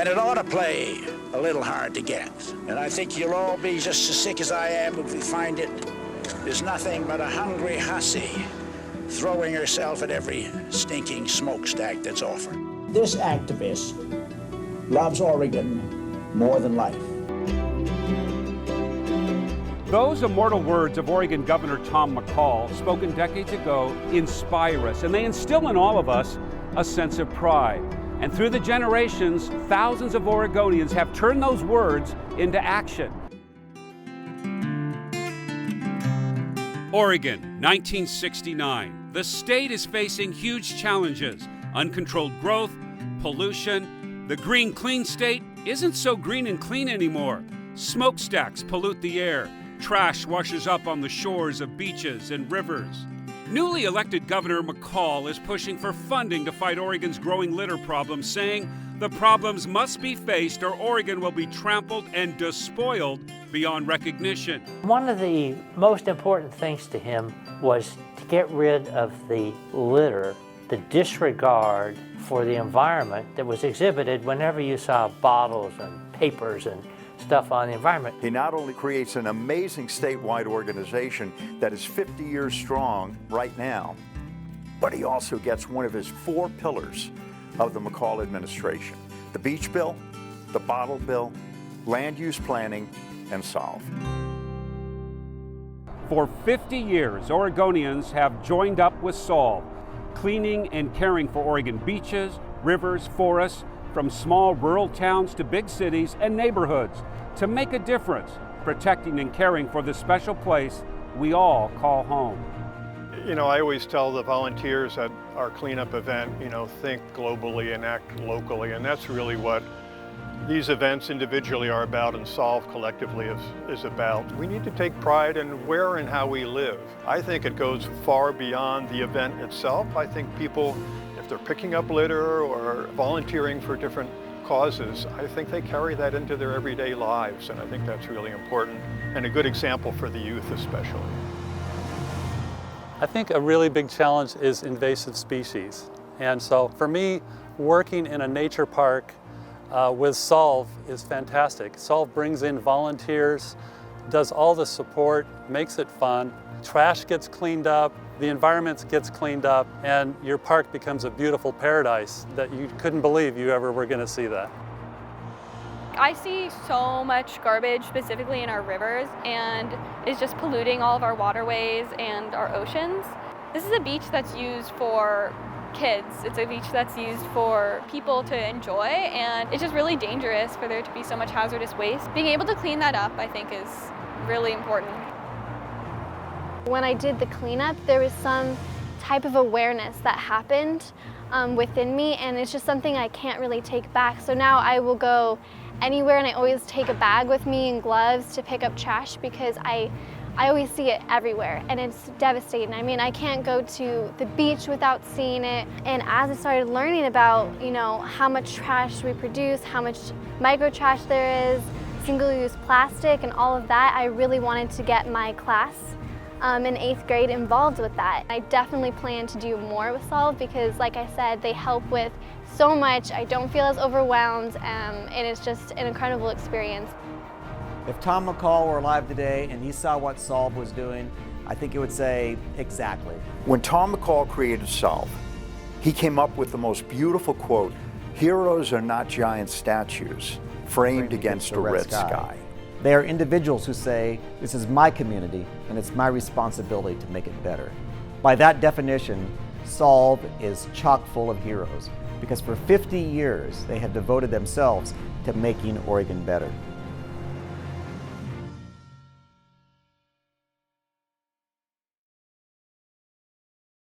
And it ought to play a little hard to get. And I think you'll all be just as sick as I am if we find it is nothing but a hungry hussy throwing herself at every stinking smokestack that's offered. This activist loves Oregon more than life. Those immortal words of Oregon Governor Tom McCall, spoken decades ago, inspire us, and they instill in all of us a sense of pride. And through the generations, thousands of Oregonians have turned those words into action. Oregon, 1969. The state is facing huge challenges: uncontrolled growth, pollution. The green, clean state isn't so green and clean anymore. Smokestacks pollute the air. Trash washes up on the shores of beaches and rivers. Newly elected Governor McCall is pushing for funding to fight Oregon's growing litter problem, saying the problems must be faced or Oregon will be trampled and despoiled beyond recognition. One of the most important things to him was to get rid of the litter, the disregard for the environment that was exhibited whenever you saw bottles and papers and stuff on the environment. He not only creates an amazing statewide organization that is 50 years strong right now, but he also gets one of his 4 pillars of the McCall administration: the beach bill, the bottle bill, land use planning, and SOLVE. For 50 years, Oregonians have joined up with SOLVE, cleaning and caring for Oregon beaches, rivers, forests, from small rural towns to big cities and neighborhoods, to make a difference, protecting and caring for the special place we all call home. You know, I always tell the volunteers at our cleanup event, think globally and act locally, and that's really what these events individually are about and SOLVE collectively is about. We need to take pride in where and how we live. I think it goes far beyond the event itself. I think people, if they're picking up litter or volunteering for different causes, I think they carry that into their everyday lives, and I think that's really important and a good example for the youth especially. I think a really big challenge is invasive species. And so for me, working in a nature park with SOLVE is fantastic. SOLVE brings in volunteers, does all the support, makes it fun. Trash gets cleaned up, the environment gets cleaned up, and your park becomes a beautiful paradise that you couldn't believe you ever were going to see that. I see so much garbage, specifically in our rivers, and it's just polluting all of our waterways and our oceans. This is a beach that's used for kids. It's a beach that's used for people to enjoy, and it's just really dangerous for there to be so much hazardous waste. Being able to clean that up, I think, is really important. When I did the cleanup, there was some type of awareness that happened within me, and it's just something I can't really take back. So now I will go anywhere, and I always take a bag with me and gloves to pick up trash, because I always see it everywhere, and it's devastating. I mean, I can't go to the beach without seeing it. And as I started learning about, how much trash we produce, how much micro trash there is, single-use plastic, and all of that, I really wanted to get my class in 8th grade involved with that. I definitely plan to do more with SOLVE because, like I said, they help with so much. I don't feel as overwhelmed, and it's just an incredible experience. If Tom McCall were alive today and he saw what SOLVE was doing, I think he would say, exactly. When Tom McCall created SOLVE, he came up with the most beautiful quote: "Heroes are not giant statues framed against a red sky." They are individuals who say, this is my community and it's my responsibility to make it better. By that definition, SOLVE is chock full of heroes, because for 50 years they have devoted themselves to making Oregon better.